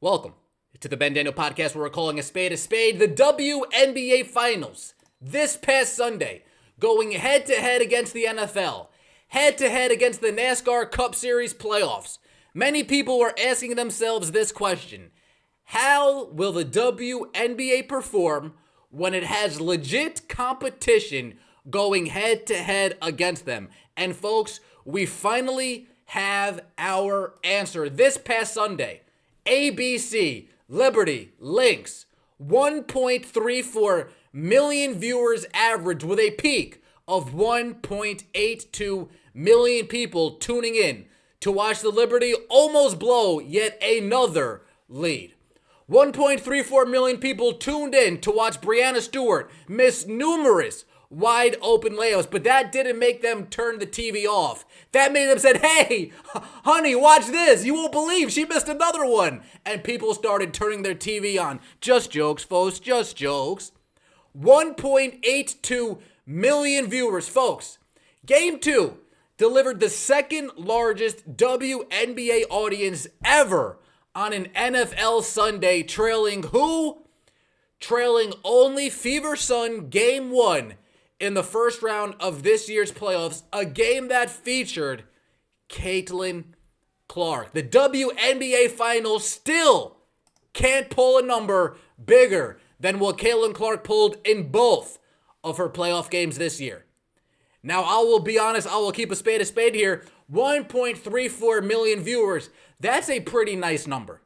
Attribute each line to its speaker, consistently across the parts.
Speaker 1: Welcome to the Ben Daniel Podcast, where we're calling a spade, the WNBA Finals this past Sunday, going head-to-head against the NFL, head-to-head against the NASCAR Cup Series playoffs. Many people were asking themselves this question: how will the WNBA perform when it has legit competition going head-to-head against them? And folks, we finally have our answer. This past Sunday, ABC, Liberty, Lynx, 1.34 million viewers average with a peak of 1.82 million people tuning in to watch the Liberty almost blow yet another lead. 1.34 million people tuned in to watch Breanna Stewart miss numerous wide open layups, but that didn't make them turn the TV off. That made them say, "Hey, honey, watch this. You won't believe she missed another one." And people started turning their TV on. Just jokes, folks, just jokes. 1.82 million viewers, folks. Game 2 delivered the second largest WNBA audience ever on an NFL Sunday, trailing who? Trailing only Fever Sun Game 1 in the first round of this year's playoffs, a game that featured Caitlin Clark. The WNBA Finals still can't pull a number bigger than what Caitlin Clark pulled in both of her playoff games this year. Now, I will be honest, I will keep a spade here. 1.34 million viewers, that's a pretty nice number.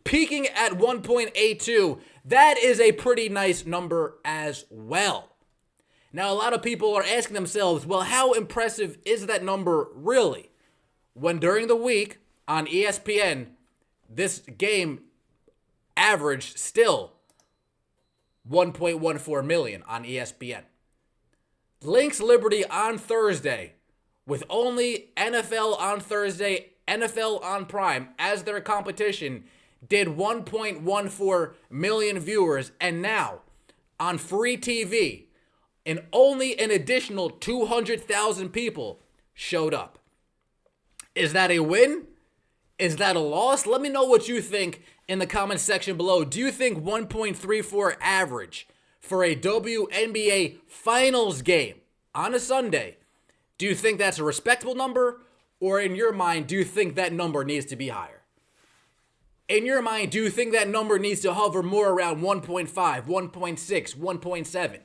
Speaker 1: Peaking at 1.82, that is a pretty nice number as well. Now, a lot of people are asking themselves, well, how impressive is that number really? When during the week on ESPN, this game averaged still 1.14 million on ESPN. Lynx Liberty on Thursday, with only NFL on Thursday, NFL on Prime as their competition, did 1.14 million viewers, and now on free TV, and only an additional 200,000 people showed up. Is that a win? Is that a loss? Let me know what you think in the comments section below. Do you think 1.34 average for a WNBA Finals game on a Sunday, do you think that's a respectable number? Or in your mind, do you think that number needs to be higher? In your mind, do you think that number needs to hover more around 1.5, 1.6, 1.7?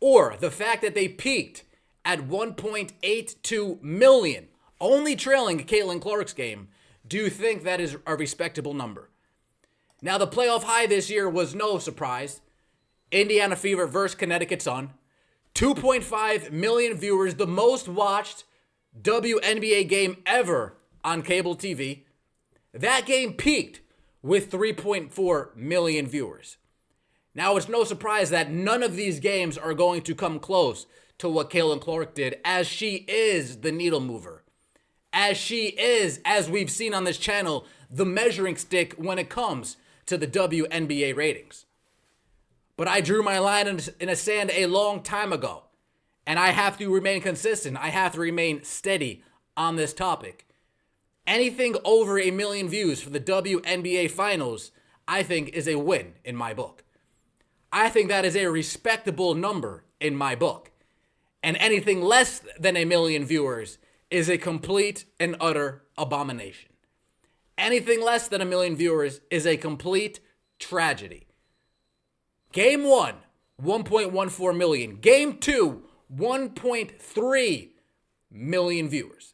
Speaker 1: Or the fact that they peaked at 1.82 million, only trailing Caitlin Clark's game, do you think that is a respectable number? Now, the playoff high this year was no surprise. Indiana Fever versus Connecticut Sun. 2.5 million viewers, the most watched WNBA game ever on cable TV. That game peaked with 3.4 million viewers. Now, it's no surprise that none of these games are going to come close to what Caitlin Clark did, as she is the needle mover. As she is, as we've seen on this channel, the measuring stick when it comes to the WNBA ratings. But I drew my line in the sand a long time ago, and I have to remain consistent. I have to remain steady on this topic. Anything over 1 million views for the WNBA Finals, I think, is a win in my book. I think that is a respectable number in my book. And anything less than 1 million viewers is a complete and utter abomination. Anything less than 1 million viewers is a complete tragedy. Game 1, 1.14 million. Game 2, 1.3 million viewers.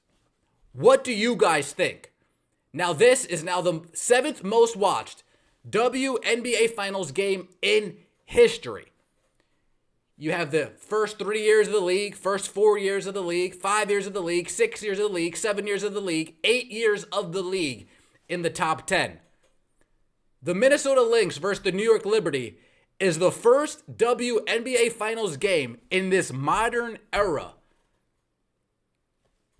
Speaker 1: What do you guys think? Now, this is now the 7th most watched WNBA Finals game in history. You have the first 3 years of the league, first 4 years of the league, 5 years of the league, 6 years of the league, 7 years of the league, 8 years of the league in the top 10. The Minnesota Lynx versus the New York Liberty is the first WNBA Finals game in this modern era.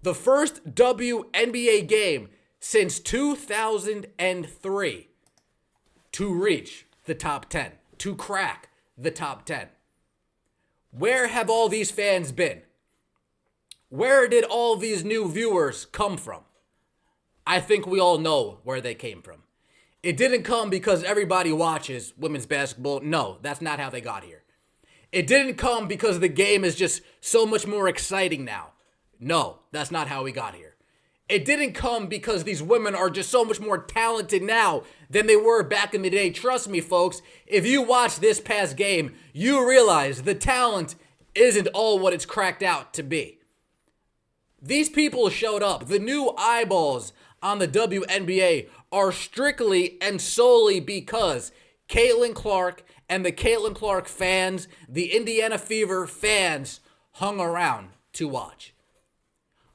Speaker 1: The first WNBA game since 2003 to reach the top 10, to crack the top 10. Where have all these fans been? Where did all these new viewers come from? I think we all know where they came from. It didn't come because everybody watches women's basketball. No, that's not how they got here. It didn't come because the game is just so much more exciting now. No, that's not how we got here. It didn't come because these women are just so much more talented now than they were back in the day. Trust me, folks, if you watch this past game, you realize the talent isn't all what it's cracked out to be. These people showed up. The new eyeballs on the WNBA are strictly and solely because Caitlin Clark and the Caitlin Clark fans, the Indiana Fever fans, hung around to watch.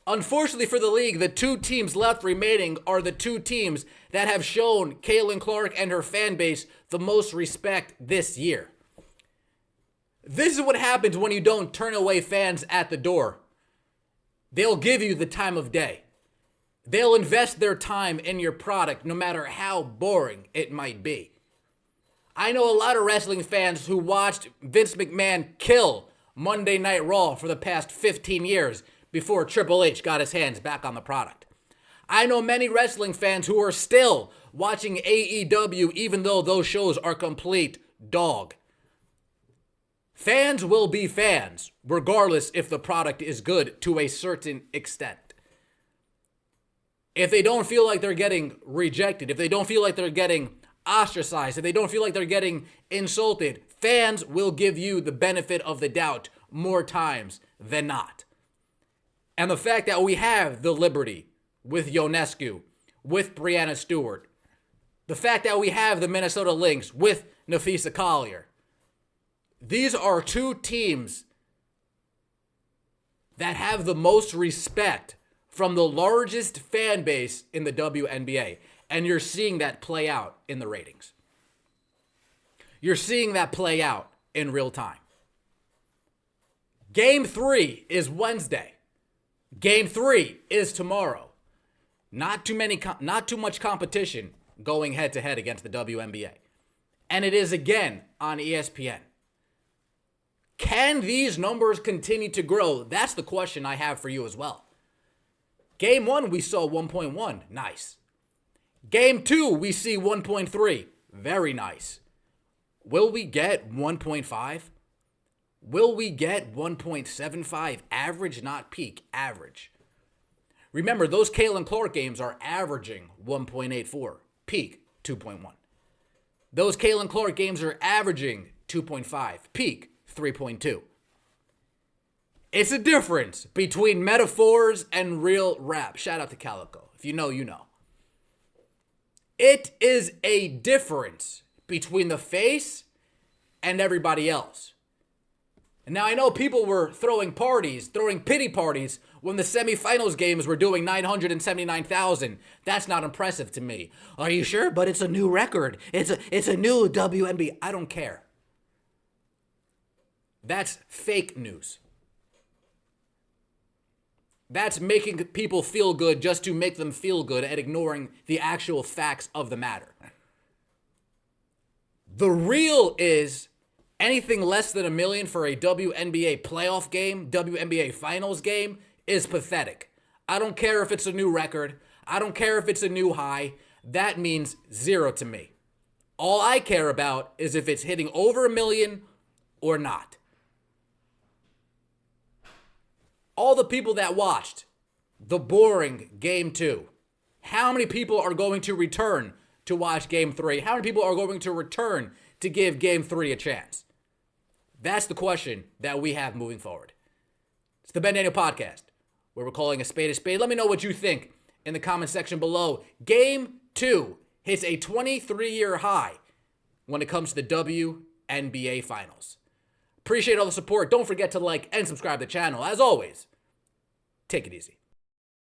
Speaker 1: Unfortunately for the league, the two teams left remaining are the two teams that have shown Caitlin Clark and her fan base the most respect this year. This is what happens when you don't turn away fans at the door. They'll give you the time of day. They'll invest their time in your product no matter how boring it might be. I know a lot of wrestling fans who watched Vince McMahon kill Monday Night Raw for the past 15 years before Triple H got his hands back on the product. I know many wrestling fans who are still watching AEW even though those shows are complete dog. Fans will be fans regardless if the product is good to a certain extent. If they don't feel like they're getting rejected, if they don't feel like they're getting ostracized, if they don't feel like they're getting insulted, fans will give you the benefit of the doubt more times than not. And the fact that we have the Liberty with Ionescu, with Brianna Stewart, the fact that we have the Minnesota Lynx with Nafisa Collier, these are two teams that have the most respect from the largest fan base in the WNBA. And you're seeing that play out in the ratings. You're seeing that play out in real time. Game 3 is Wednesday. Game 3 is tomorrow. Not too much competition going head to head against the WNBA. And it is again on ESPN. Can these numbers continue to grow? That's the question I have for you as well. Game 1, we saw 1.1. Nice. Game 2, we see 1.3. Very nice. Will we get 1.5? Will we get 1.75 average, not peak, average? Remember, those Caitlin Clark games are averaging 1.84, peak 2.1. Those Caitlin Clark games are averaging 2.5, peak 3.2. It's a difference between metaphors and real rap. Shout out to Calico. If you know, you know. It is a difference between the face and everybody else. And now I know people were throwing pity parties when the semifinals games were doing 979,000. That's not impressive to me. Are you sure? But it's a new record. It's a new WNBA. I don't care. That's fake news. That's making people feel good just to make them feel good and ignoring the actual facts of the matter. The real is anything less than $1 million for a WNBA playoff game, WNBA finals game, is pathetic. I don't care if it's a new record. I don't care if it's a new high. That means zero to me. All I care about is if it's hitting over $1 million or not. All the people that watched the boring Game 2, how many people are going to return to watch Game 3? How many people are going to return to give Game 3 a chance? That's the question that we have moving forward. It's the Ben Daniel Podcast, where we're calling a spade a spade. Let me know what you think in the comment section below. Game 2 hits a 23-year high when it comes to the WNBA Finals. Appreciate all the support. Don't forget to like and subscribe to the channel. As always, take it easy.